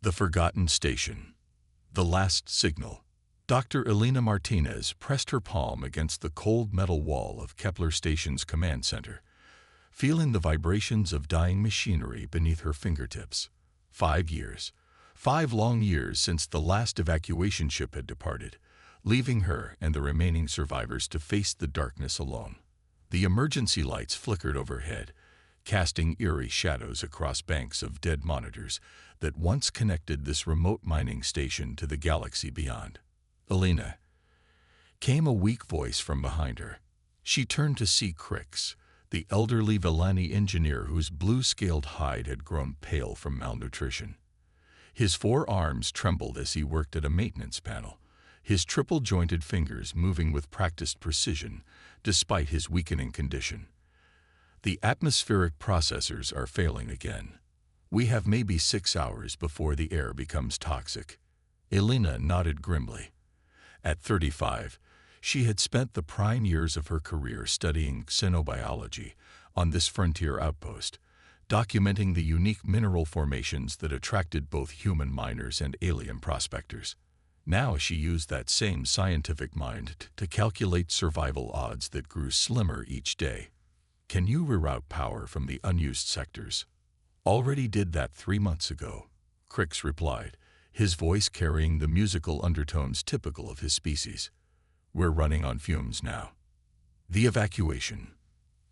The Forgotten Station. The Last Signal. Dr. Elena Martinez pressed her palm against the cold metal wall of Kepler Station's command center, feeling the vibrations of dying machinery beneath her fingertips. 5 years. 5 long years since the last evacuation ship had departed, leaving her and the remaining survivors to face the darkness alone. The emergency lights flickered overhead, casting eerie shadows across banks of dead monitors that once connected this remote mining station to the galaxy beyond. "Elena," came a weak voice from behind her. She turned to see Crix, the elderly Villani engineer whose blue-scaled hide had grown pale from malnutrition. His 4 arms trembled as he worked at a maintenance panel, his triple-jointed fingers moving with practiced precision despite his weakening condition. "The atmospheric processors are failing again. We have maybe 6 hours before the air becomes toxic." Elena nodded grimly. At 35, she had spent the prime years of her career studying xenobiology on this frontier outpost, documenting the unique mineral formations that attracted both human miners and alien prospectors. Now she used that same scientific mind to calculate survival odds that grew slimmer each day. "Can you reroute power from the unused sectors?" "Already did that 3 months ago," Crix replied, his voice carrying the musical undertones typical of his species. "We're running on fumes now." The evacuation.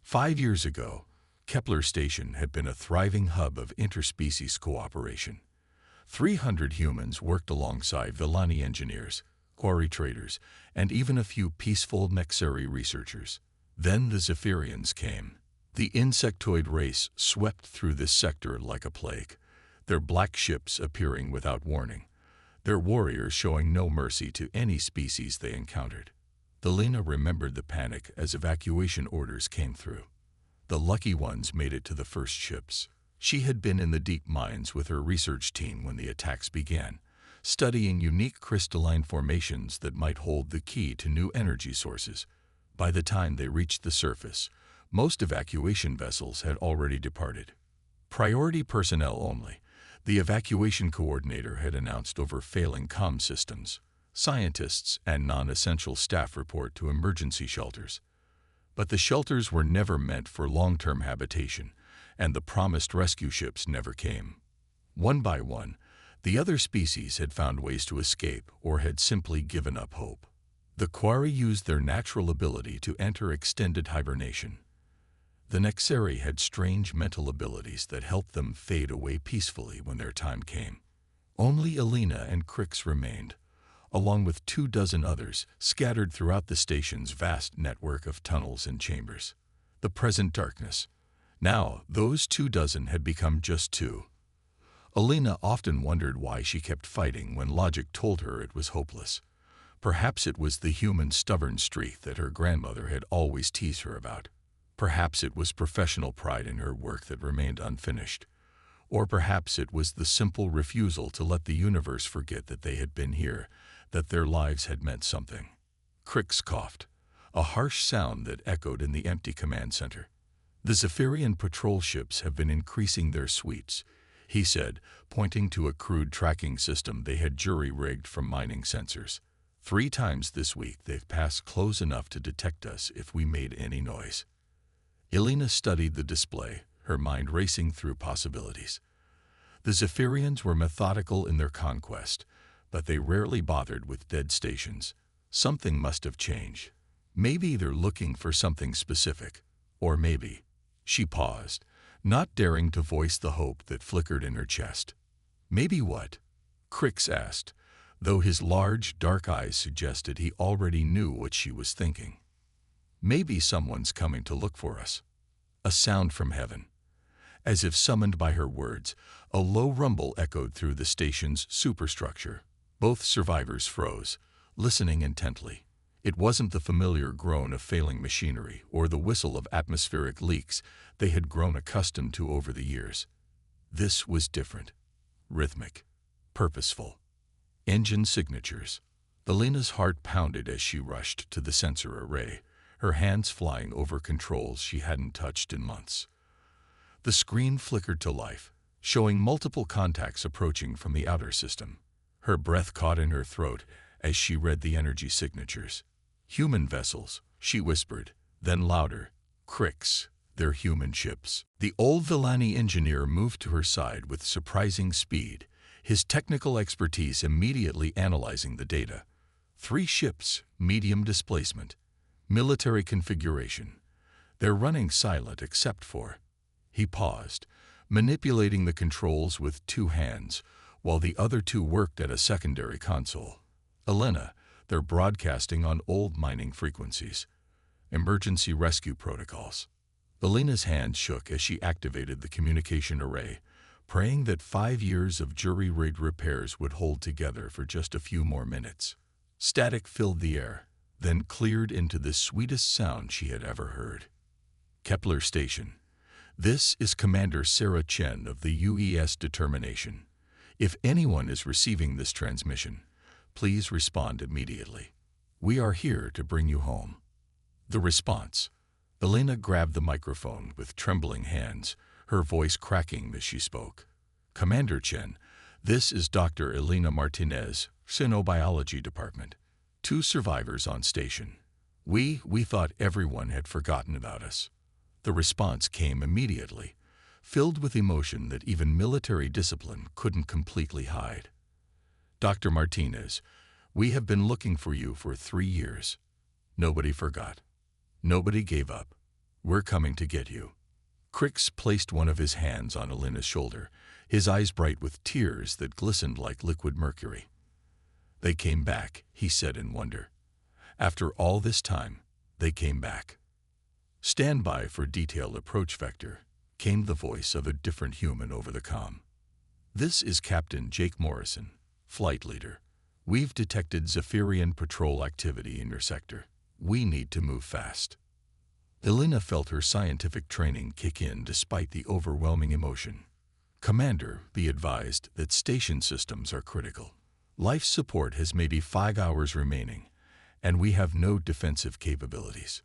5 years ago, Kepler Station had been a thriving hub of interspecies cooperation. 300 humans worked alongside Villani engineers, quarry traders, and even a few peaceful Nexeri researchers. Then the Zephyrians came. The insectoid race swept through this sector like a plague, their black ships appearing without warning, their warriors showing no mercy to any species they encountered. Elena remembered the panic as evacuation orders came through. The lucky ones made it to the first ships. She had been in the deep mines with her research team when the attacks began, studying unique crystalline formations that might hold the key to new energy sources. By the time they reached the surface, most evacuation vessels had already departed. Priority personnel only, the evacuation coordinator had announced over failing comm systems. Scientists and non-essential staff report to emergency shelters. But the shelters were never meant for long-term habitation, and the promised rescue ships never came. One by one, the other species had found ways to escape or had simply given up hope. The quarry used their natural ability to enter extended hibernation. The Nexeri had strange mental abilities that helped them fade away peacefully when their time came. Only Elena and Crix remained, along with 24 others scattered throughout the station's vast network of tunnels and chambers. The present darkness. Now, those 24 had become just 2. Elena often wondered why she kept fighting when logic told her it was hopeless. Perhaps it was the human stubborn streak that her grandmother had always teased her about. Perhaps it was professional pride in her work that remained unfinished. Or perhaps it was the simple refusal to let the universe forget that they had been here, that their lives had meant something. Crix coughed, a harsh sound that echoed in the empty command center. "The Zephyrian patrol ships have been increasing their sweeps," he said, pointing to a crude tracking system they had jury-rigged from mining sensors. 3 times this week they've passed close enough to detect us if we made any noise." Elena studied the display, her mind racing through possibilities. The Zephyrians were methodical in their conquest, but they rarely bothered with dead stations. Something must have changed. Maybe they're looking for something specific, or maybe... She paused, not daring to voice the hope that flickered in her chest. "Maybe what?" Crix asked, though his large, dark eyes suggested he already knew what she was thinking. "Maybe someone's coming to look for us." A sound from heaven. As if summoned by her words, a low rumble echoed through the station's superstructure. Both survivors froze, listening intently. It wasn't the familiar groan of failing machinery or the whistle of atmospheric leaks they had grown accustomed to over the years. This was different. Rhythmic. Purposeful. Engine signatures. Elena's heart pounded as she rushed to the sensor array, her hands flying over controls she hadn't touched in months. The screen flickered to life, showing multiple contacts approaching from the outer system. Her breath caught in her throat as she read the energy signatures. Human vessels, she whispered, then louder. Crix, they're human ships. The old Villani engineer moved to her side with surprising speed, his technical expertise immediately analyzing the data. 3 ships, medium displacement, military configuration. They're running silent except for... He paused, manipulating the controls with 2 hands, while the other 2 worked at a secondary console. Elena, they're broadcasting on old mining frequencies. Emergency rescue protocols. Elena's hand shook as she activated the communication array, praying that 5 years of jury-rigged repairs would hold together for just a few more minutes. Static filled the air, then cleared into the sweetest sound she had ever heard. Kepler Station. This is Commander Sarah Chen of the UES Determination. If anyone is receiving this transmission, please respond immediately. We are here to bring you home. The response. Elena grabbed the microphone with trembling hands, her voice cracking as she spoke. Commander Chen, this is Dr. Elena Martinez, Xenobiology Department. 2 survivors on station. We thought everyone had forgotten about us. The response came immediately, filled with emotion that even military discipline couldn't completely hide. Dr. Martinez, we have been looking for you for 3 years. Nobody forgot. Nobody gave up. We're coming to get you. Crix placed one of his hands on Elena's shoulder, his eyes bright with tears that glistened like liquid mercury. They came back, he said in wonder. After all this time, they came back. Stand by for detailed approach vector, came the voice of a different human over the comm. This is Captain Jake Morrison, flight leader. We've detected Zephyrian patrol activity in your sector. We need to move fast. Elena felt her scientific training kick in despite the overwhelming emotion. Commander, be advised that station systems are critical. Life support has maybe 5 hours remaining, and we have no defensive capabilities.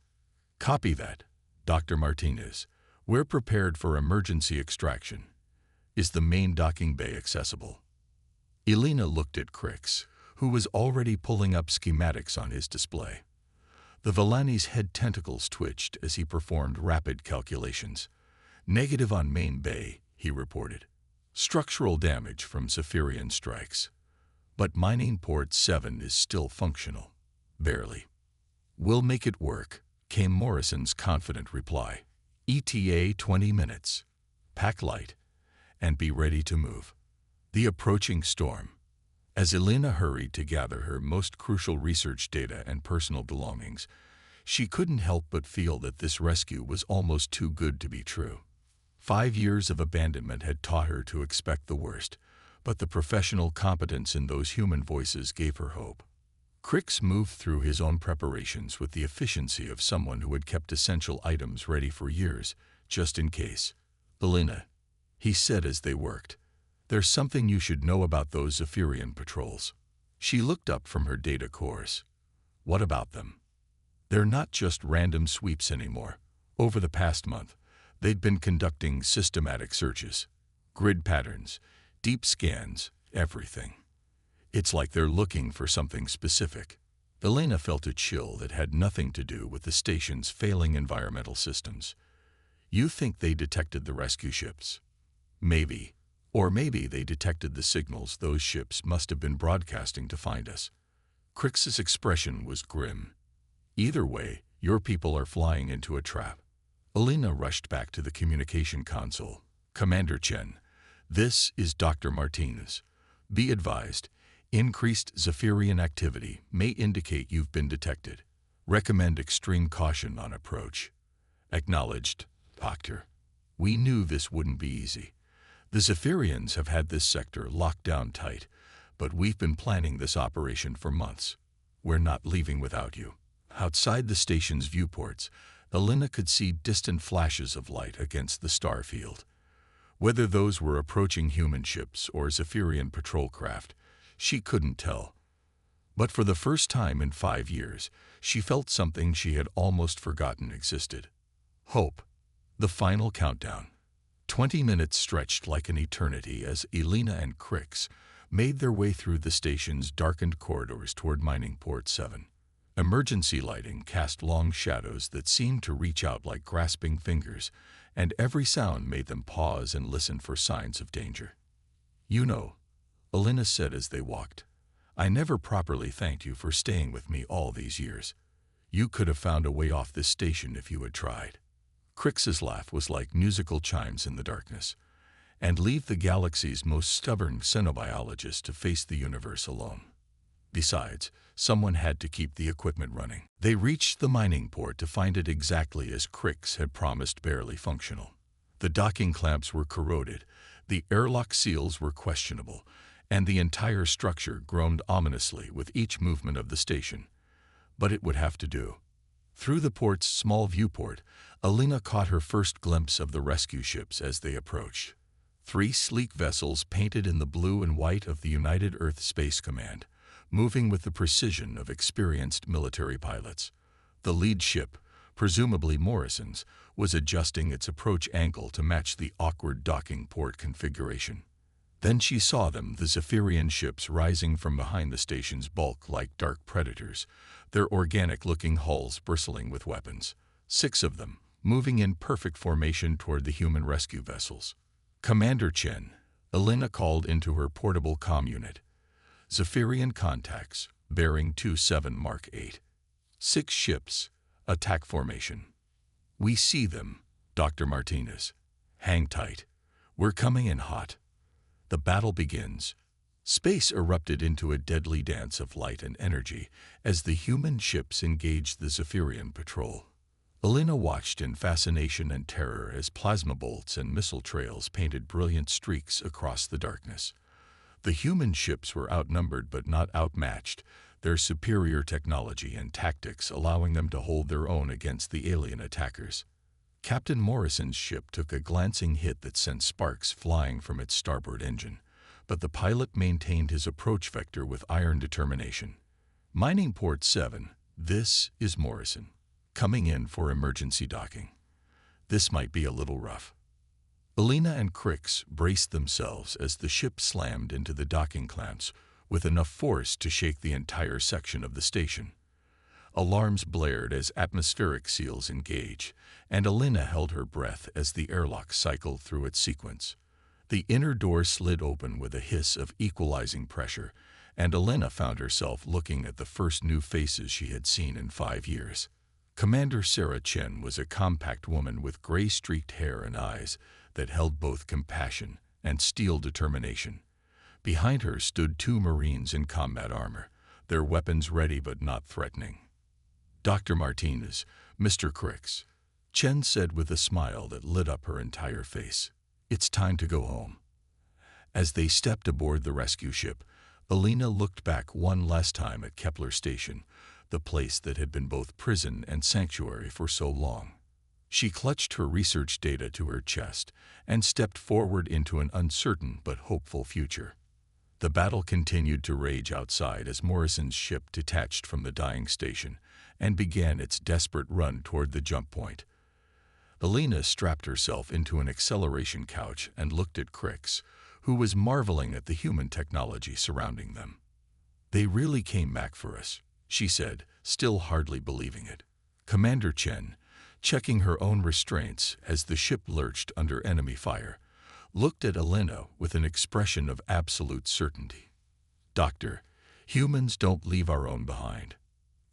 Copy that, Dr. Martinez. We're prepared for emergency extraction. Is the main docking bay accessible? Elena looked at Crix, who was already pulling up schematics on his display. The Villani's head tentacles twitched as he performed rapid calculations. Negative on main bay, he reported. Structural damage from Zephyrian strikes. But mining port 7 is still functional. Barely. We'll make it work, came Morrison's confident reply. ETA 20 minutes. Pack light, and be ready to move. The approaching storm. As Elena hurried to gather her most crucial research data and personal belongings, she couldn't help but feel that this rescue was almost too good to be true. 5 years of abandonment had taught her to expect the worst, but the professional competence in those human voices gave her hope. Crix moved through his own preparations with the efficiency of someone who had kept essential items ready for years, just in case. Elena, he said as they worked, there's something you should know about those Zephyrian patrols. She looked up from her data cores. What about them? They're not just random sweeps anymore. Over the past month, they'd been conducting systematic searches. Grid patterns, deep scans, everything. It's like they're looking for something specific. Elena felt a chill that had nothing to do with the station's failing environmental systems. You think they detected the rescue ships? Maybe. Or maybe they detected the signals those ships must have been broadcasting to find us. Crix's expression was grim. Either way, your people are flying into a trap. Elena rushed back to the communication console. Commander Chen, this is Dr. Martinez. Be advised, increased Zephyrian activity may indicate you've been detected. Recommend extreme caution on approach. Acknowledged, Doctor. We knew this wouldn't be easy. The Zephyrians have had this sector locked down tight, but we've been planning this operation for months. We're not leaving without you. Outside the station's viewports, Elena could see distant flashes of light against the star field. Whether those were approaching human ships or Zephyrian patrol craft, she couldn't tell. But for the first time in 5 years, she felt something she had almost forgotten existed. Hope. The final countdown. 20 minutes stretched like an eternity as Elena and Crix made their way through the station's darkened corridors toward Mining Port 7. Emergency lighting cast long shadows that seemed to reach out like grasping fingers, and every sound made them pause and listen for signs of danger. "You know," Elena said as they walked, "I never properly thanked you for staying with me all these years. You could have found a way off this station if you had tried." Crix's laugh was like musical chimes in the darkness. "And leave the galaxy's most stubborn xenobiologist to face the universe alone. Besides, someone had to keep the equipment running." They reached the mining port to find it exactly as Crix had promised, barely functional. The docking clamps were corroded, the airlock seals were questionable, and the entire structure groaned ominously with each movement of the station. But it would have to do. Through the port's small viewport, Elena caught her first glimpse of the rescue ships as they approached. 3 sleek vessels painted in the blue and white of the United Earth Space Command, moving with the precision of experienced military pilots. The lead ship, presumably Morrison's, was adjusting its approach angle to match the awkward docking port configuration. Then she saw them, the Zephyrian ships rising from behind the station's bulk like dark predators, their organic-looking hulls bristling with weapons. 6 of them, moving in perfect formation toward the human rescue vessels. "Commander Chen," Elena called into her portable comm unit. "Zephyrian contacts, bearing 27 Mark 8. 6 ships, attack formation." "We see them, Dr. Martinez. Hang tight. We're coming in hot." The battle begins. Space erupted into a deadly dance of light and energy as the human ships engaged the Zephyrian patrol. Elena watched in fascination and terror as plasma bolts and missile trails painted brilliant streaks across the darkness. The human ships were outnumbered but not outmatched, their superior technology and tactics allowing them to hold their own against the alien attackers. Captain Morrison's ship took a glancing hit that sent sparks flying from its starboard engine, but the pilot maintained his approach vector with iron determination. "Mining Port 7, this is Morrison, coming in for emergency docking. This might be a little rough." Elena and Crix braced themselves as the ship slammed into the docking clamps with enough force to shake the entire section of the station. Alarms blared as atmospheric seals engaged, and Elena held her breath as the airlock cycled through its sequence. The inner door slid open with a hiss of equalizing pressure, and Elena found herself looking at the first new faces she had seen in 5 years. Commander Sarah Chen was a compact woman with gray-streaked hair and eyes that held both compassion and steel determination. Behind her stood 2 Marines in combat armor, their weapons ready but not threatening. "Dr. Martinez, Mr. Crix," Chen said with a smile that lit up her entire face. "It's time to go home." As they stepped aboard the rescue ship, Elena looked back one last time at Kepler Station, the place that had been both prison and sanctuary for so long. She clutched her research data to her chest and stepped forward into an uncertain but hopeful future. The battle continued to rage outside as Morrison's ship detached from the dying station and began its desperate run toward the jump point. Elena strapped herself into an acceleration couch and looked at Crix, who was marveling at the human technology surrounding them. "They really came back for us," she said, still hardly believing it. Commander Chen, checking her own restraints as the ship lurched under enemy fire, looked at Elena with an expression of absolute certainty. "Doctor, humans don't leave our own behind.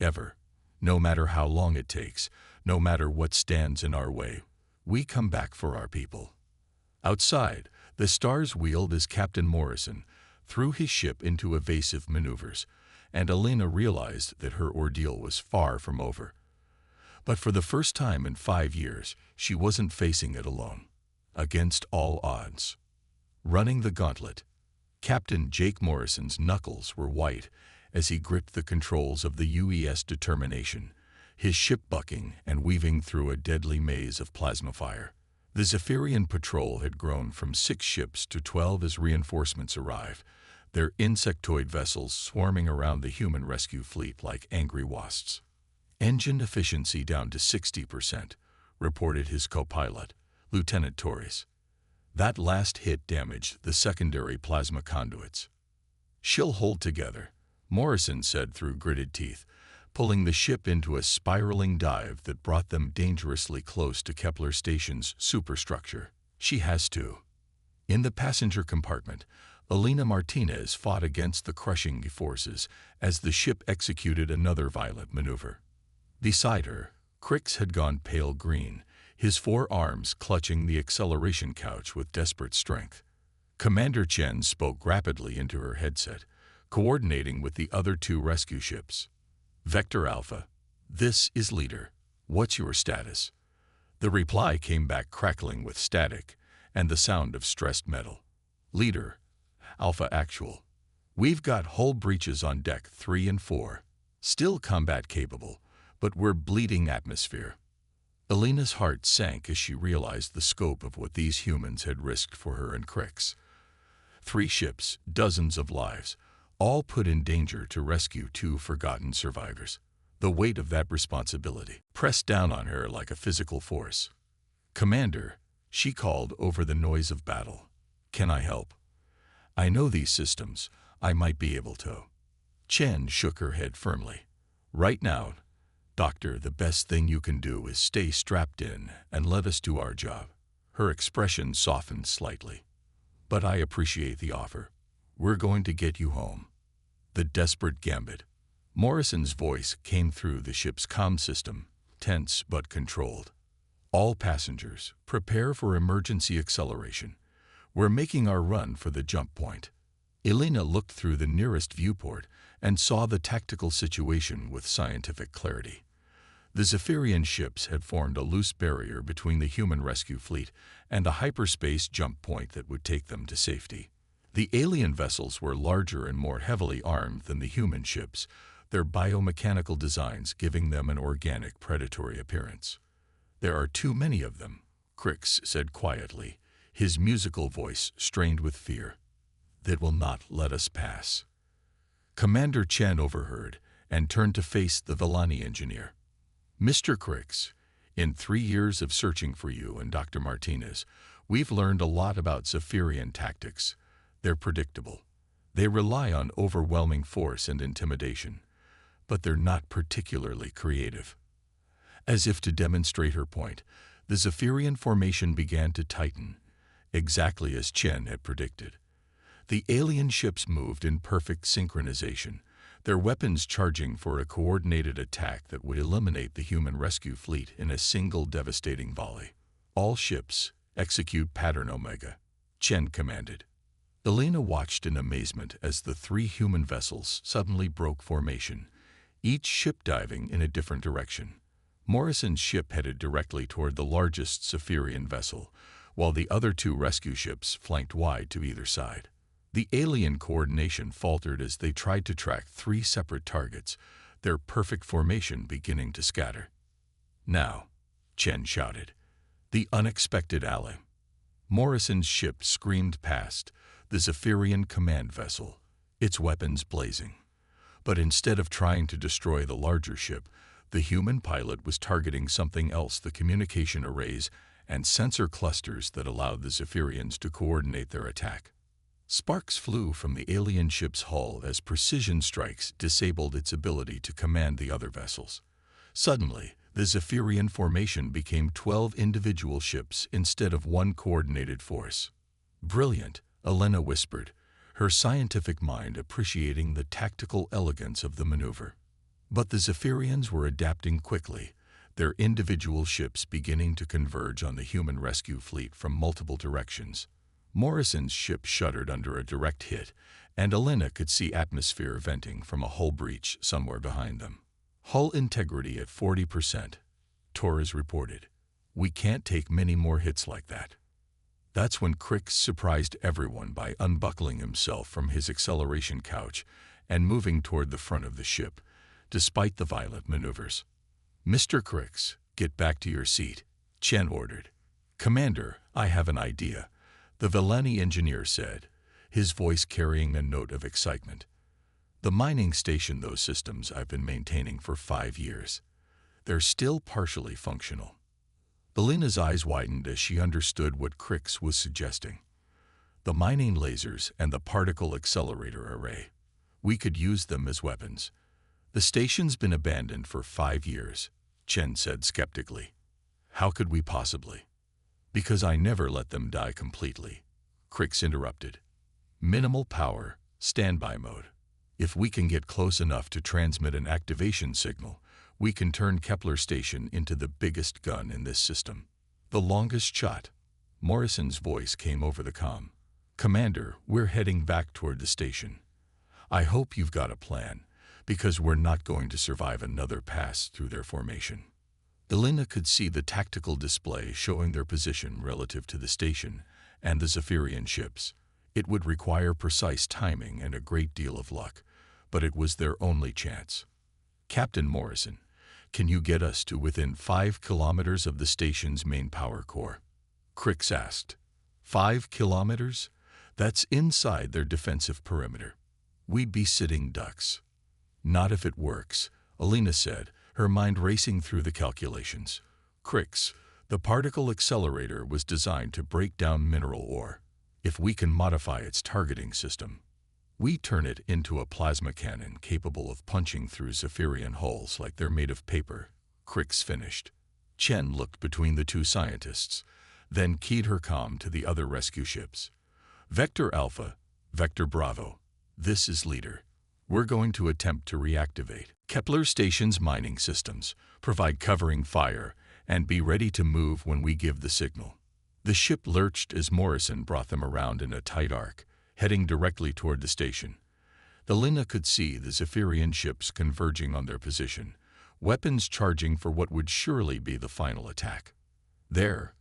Ever. No matter how long it takes, no matter what stands in our way, we come back for our people." Outside, the stars wheeled as Captain Morrison threw his ship into evasive maneuvers, and Elena realized that her ordeal was far from over. But for the first time in 5 years, she wasn't facing it alone. Against all odds. Running the gauntlet, Captain Jake Morrison's knuckles were white as he gripped the controls of the UES Determination, his ship bucking and weaving through a deadly maze of plasma fire. The Zephyrian patrol had grown from 6 ships to 12 as reinforcements arrived, their insectoid vessels swarming around the human rescue fleet like angry wasps. "Engine efficiency down to 60%, reported his co-pilot, Lieutenant Torres. That last hit damaged the secondary plasma conduits. "She'll hold together," Morrison said through gritted teeth, pulling the ship into a spiraling dive that brought them dangerously close to Kepler Station's superstructure. "She has to." In the passenger compartment, Elena Martinez fought against the crushing forces as the ship executed another violent maneuver. Beside her, Crix had gone pale green, his forearms clutching the acceleration couch with desperate strength. Commander Chen spoke rapidly into her headset, coordinating with the other two rescue ships. "Vector Alpha, this is Leader. What's your status?" The reply came back crackling with static and the sound of stressed metal. "Leader, Alpha Actual. We've got hull breaches on deck 3 and 4. Still combat capable, but we're bleeding atmosphere." Elena's heart sank as she realized the scope of what these humans had risked for her and Crix. 3 ships, dozens of lives, all put in danger to rescue 2 forgotten survivors. The weight of that responsibility pressed down on her like a physical force. "Commander," she called over the noise of battle, "can I help? I know these systems. I might be able to." Chen shook her head firmly. "Right now, Doctor, the best thing you can do is stay strapped in and let us do our job." Her expression softened slightly. "But I appreciate the offer. We're going to get you home." The desperate gambit. Morrison's voice came through the ship's comm system, tense but controlled. "All passengers, prepare for emergency acceleration. We're making our run for the jump point." Elena looked through the nearest viewport and saw the tactical situation with scientific clarity. The Zephyrian ships had formed a loose barrier between the human rescue fleet and a hyperspace jump point that would take them to safety. The alien vessels were larger and more heavily armed than the human ships, their biomechanical designs giving them an organic predatory appearance. "There are too many of them," Crix said quietly, his musical voice strained with fear. "That will not let us pass." Commander Chen overheard and turned to face the Villani engineer. "Mr. Crix, in 3 years of searching for you and Dr. Martinez, we've learned a lot about Zephyrian tactics. They're predictable. They rely on overwhelming force and intimidation, but they're not particularly creative." As if to demonstrate her point, the Zephyrian formation began to tighten, exactly as Chen had predicted. The alien ships moved in perfect synchronization, their weapons charging for a coordinated attack that would eliminate the human rescue fleet in a single devastating volley. "All ships, execute Pattern Omega," Chen commanded. Elena watched in amazement as the 3 human vessels suddenly broke formation, each ship diving in a different direction. Morrison's ship headed directly toward the largest Zephyrian vessel, while the other 2 rescue ships flanked wide to either side. The alien coordination faltered as they tried to track 3 separate targets, their perfect formation beginning to scatter. "Now," Chen shouted. "The unexpected ally." Morrison's ship screamed past, the Zephyrian command vessel, its weapons blazing. But instead of trying to destroy the larger ship, the human pilot was targeting something else: the communication arrays and sensor clusters that allowed the Zephyrians to coordinate their attack. Sparks flew from the alien ship's hull as precision strikes disabled its ability to command the other vessels. Suddenly, the Zephyrian formation became 12 individual ships instead of one coordinated force. "Brilliant," Elena whispered, her scientific mind appreciating the tactical elegance of the maneuver. But the Zephyrians were adapting quickly, their individual ships beginning to converge on the human rescue fleet from multiple directions. Morrison's ship shuddered under a direct hit, and Elena could see atmosphere venting from a hull breach somewhere behind them. "Hull integrity at 40%, Torres reported. "We can't take many more hits like that." That's when Crix surprised everyone by unbuckling himself from his acceleration couch and moving toward the front of the ship, despite the violent maneuvers. "Mr. Crix, get back to your seat," Chen ordered. "Commander, I have an idea," the Villani engineer said, his voice carrying a note of excitement. "The mining station, those systems I've been maintaining for 5 years. They're still partially functional. Alina's eyes widened as she understood what Crix was suggesting. The mining lasers and the particle accelerator array. We could use them as weapons. The station's been abandoned for 5 years, Chen said skeptically. How could we possibly? Because I never let them die completely, Crix interrupted. Minimal power, standby mode. If we can get close enough to transmit an activation signal, we can turn Kepler Station into the biggest gun in this system. The longest shot. Morrison's voice came over the comm. Commander, we're heading back toward the station. I hope you've got a plan, because we're not going to survive another pass through their formation. Alina could see the tactical display showing their position relative to the station and the Zephyrian ships. It would require precise timing and a great deal of luck, but it was their only chance. Captain Morrison, can you get us to within 5 kilometers of the station's main power core? Crix asked. 5 kilometers? That's inside their defensive perimeter. We'd be sitting ducks. Not if it works, Alina said, her mind racing through the calculations. Crix, the particle accelerator was designed to break down mineral ore. If we can modify its targeting system, we turn it into a plasma cannon capable of punching through Zephyrian hulls like they're made of paper, Crix finished. Chen looked between the two scientists, then keyed her comm to the other rescue ships. Vector Alpha, Vector Bravo, this is Leader. We're going to attempt to reactivate Kepler Station's mining systems, provide covering fire, and be ready to move when we give the signal. The ship lurched as Morrison brought them around in a tight arc, heading directly toward the station. Alina could see the Zephyrian ships converging on their position, weapons charging for what would surely be the final attack. There,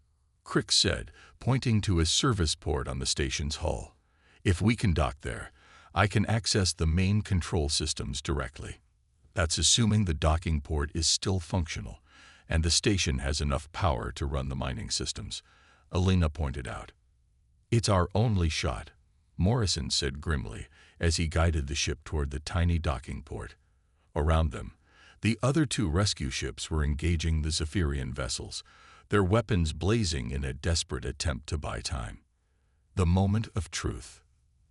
Crix said, pointing to a service port on the station's hull. If we can dock there, I can access the main control systems directly. That's assuming the docking port is still functional, and the station has enough power to run the mining systems, Alina pointed out. It's our only shot, Morrison said grimly as he guided the ship toward the tiny docking port. Around them, the other 2 rescue ships were engaging the Zephyrian vessels, their weapons blazing in a desperate attempt to buy time. The moment of truth.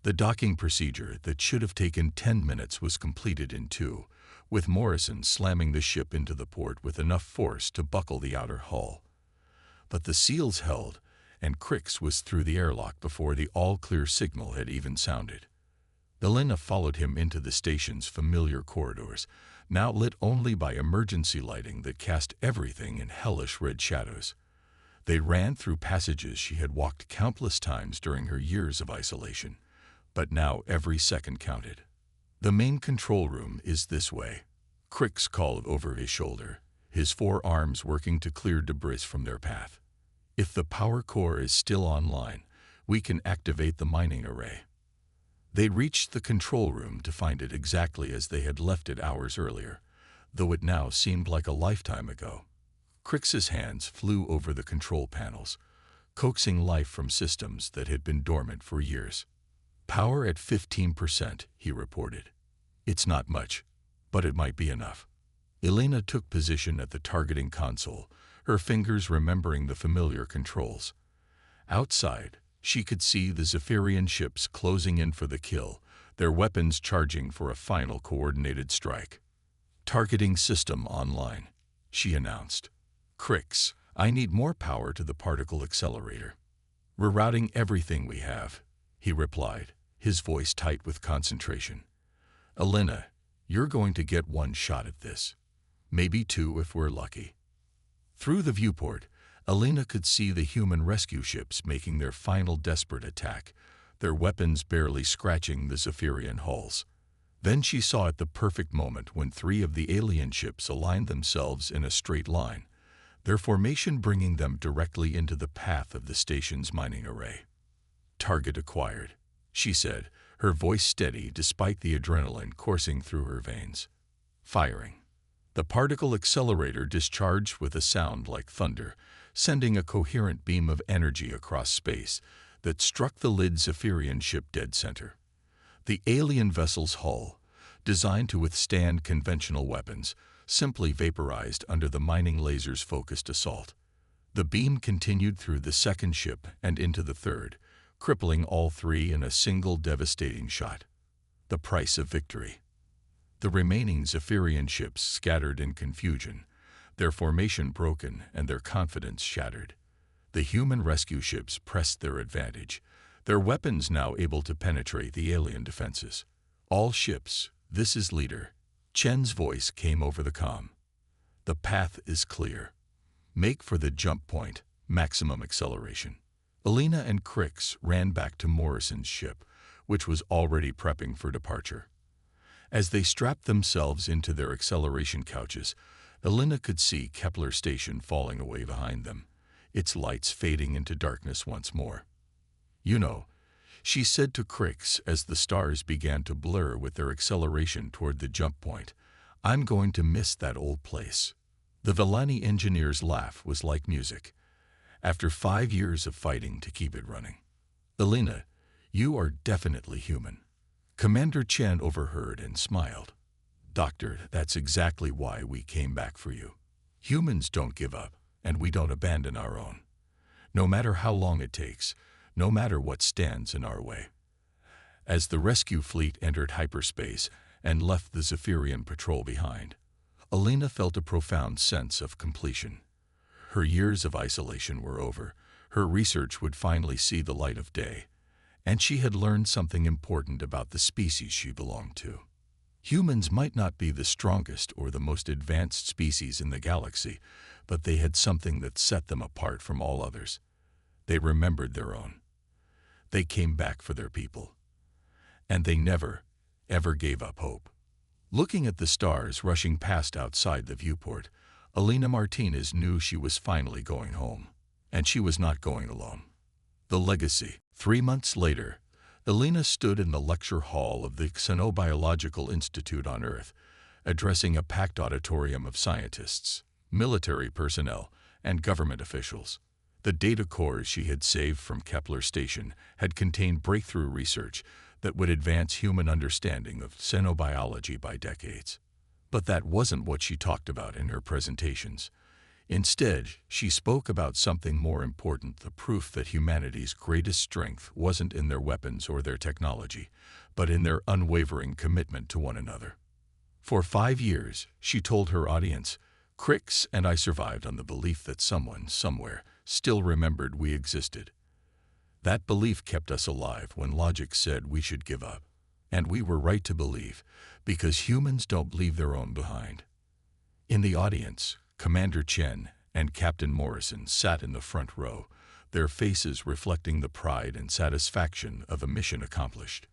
The docking procedure that should have taken 10 minutes was completed in 2, with Morrison slamming the ship into the port with enough force to buckle the outer hull. But the seals held, and Crix was through the airlock before the all-clear signal had even sounded. Alina followed him into the station's familiar corridors, now lit only by emergency lighting that cast everything in hellish red shadows. They ran through passages she had walked countless times during her years of isolation, but now every second counted. The main control room is this way, Crix called over his shoulder, his 4 arms working to clear debris from their path. If the power core is still online, we can activate the mining array. They reached the control room to find it exactly as they had left it hours earlier, though it now seemed like a lifetime ago. Crix's hands flew over the control panels, coaxing life from systems that had been dormant for years. Power at 15%, he reported. It's not much, but it might be enough. Alina took position at the targeting console, her fingers remembering the familiar controls. Outside, she could see the Zephyrian ships closing in for the kill, their weapons charging for a final coordinated strike. Targeting system online, she announced. Crix, I need more power to the particle accelerator. We're routing everything we have, he replied, his voice tight with concentration. Alina, you're going to get 1 shot at this. Maybe 2 if we're lucky. Through the viewport, Alina could see the human rescue ships making their final desperate attack, their weapons barely scratching the Zephyrian hulls. Then she saw at the perfect moment when 3 of the alien ships aligned themselves in a straight line, their formation bringing them directly into the path of the station's mining array. Target acquired, she said, her voice steady despite the adrenaline coursing through her veins. Firing. The particle accelerator discharged with a sound like thunder, sending a coherent beam of energy across space that struck the Lid Zephyrian ship dead center. The alien vessel's hull, designed to withstand conventional weapons, simply vaporized under the mining laser's focused assault. The beam continued through the second ship and into the third, crippling all three in a single devastating shot. The price of victory. The remaining Zephyrian ships scattered in confusion, their formation broken and their confidence shattered. The human rescue ships pressed their advantage, their weapons now able to penetrate the alien defenses. All ships, this is leader. Chen's voice came over the comm. The path is clear. Make for the jump point, maximum acceleration. Alina and Crix ran back to Morrison's ship, which was already prepping for departure. As they strapped themselves into their acceleration couches, Alina could see Kepler Station falling away behind them, its lights fading into darkness once more. You know, she said to Crix as the stars began to blur with their acceleration toward the jump point, I'm going to miss that old place. The Villani engineer's laugh was like music, after 5 years of fighting to keep it running. Alina, you are definitely human. Commander Chen overheard and smiled. Doctor, that's exactly why we came back for you. Humans don't give up, and we don't abandon our own. No matter how long it takes, no matter what stands in our way. As the rescue fleet entered hyperspace and left the Zephyrian patrol behind, Alina felt a profound sense of completion. Her years of isolation were over, her research would finally see the light of day, and she had learned something important about the species she belonged to. Humans might not be the strongest or the most advanced species in the galaxy, but they had something that set them apart from all others. They remembered their own. They came back for their people. And they never, ever gave up hope. Looking at the stars rushing past outside the viewport, Alina Martinez knew she was finally going home. And she was not going alone. The legacy. 3 months later, Alina stood in the lecture hall of the Xenobiological Institute on Earth, addressing a packed auditorium of scientists, military personnel, and government officials. The data cores she had saved from Kepler Station had contained breakthrough research that would advance human understanding of xenobiology by decades. But that wasn't what she talked about in her presentations. Instead, she spoke about something more important, the proof that humanity's greatest strength wasn't in their weapons or their technology, but in their unwavering commitment to one another. For 5 years, she told her audience, Crix and I survived on the belief that someone, somewhere, still remembered we existed. That belief kept us alive when logic said we should give up. And we were right to believe, because humans don't leave their own behind. In the audience, Commander Chen and Captain Morrison sat in the front row, their faces reflecting the pride and satisfaction of a mission accomplished.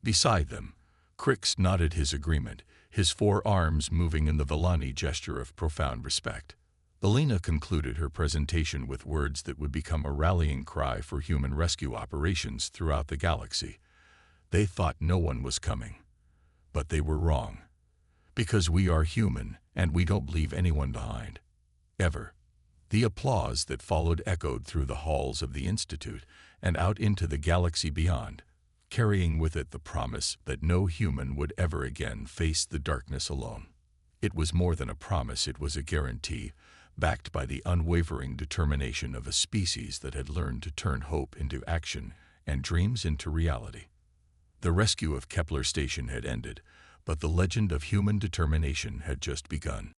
Beside them, Crix nodded his agreement, his 4 arms moving in the Villani gesture of profound respect. Alina concluded her presentation with words that would become a rallying cry for human rescue operations throughout the galaxy. They thought no one was coming. But they were wrong. Because we are human, and we don't leave anyone behind. Ever. The applause that followed echoed through the halls of the Institute and out into the galaxy beyond, carrying with it the promise that no human would ever again face the darkness alone. It was more than a promise, it was a guarantee, backed by the unwavering determination of a species that had learned to turn hope into action and dreams into reality. The rescue of Kepler Station had ended, but the legend of human determination had just begun.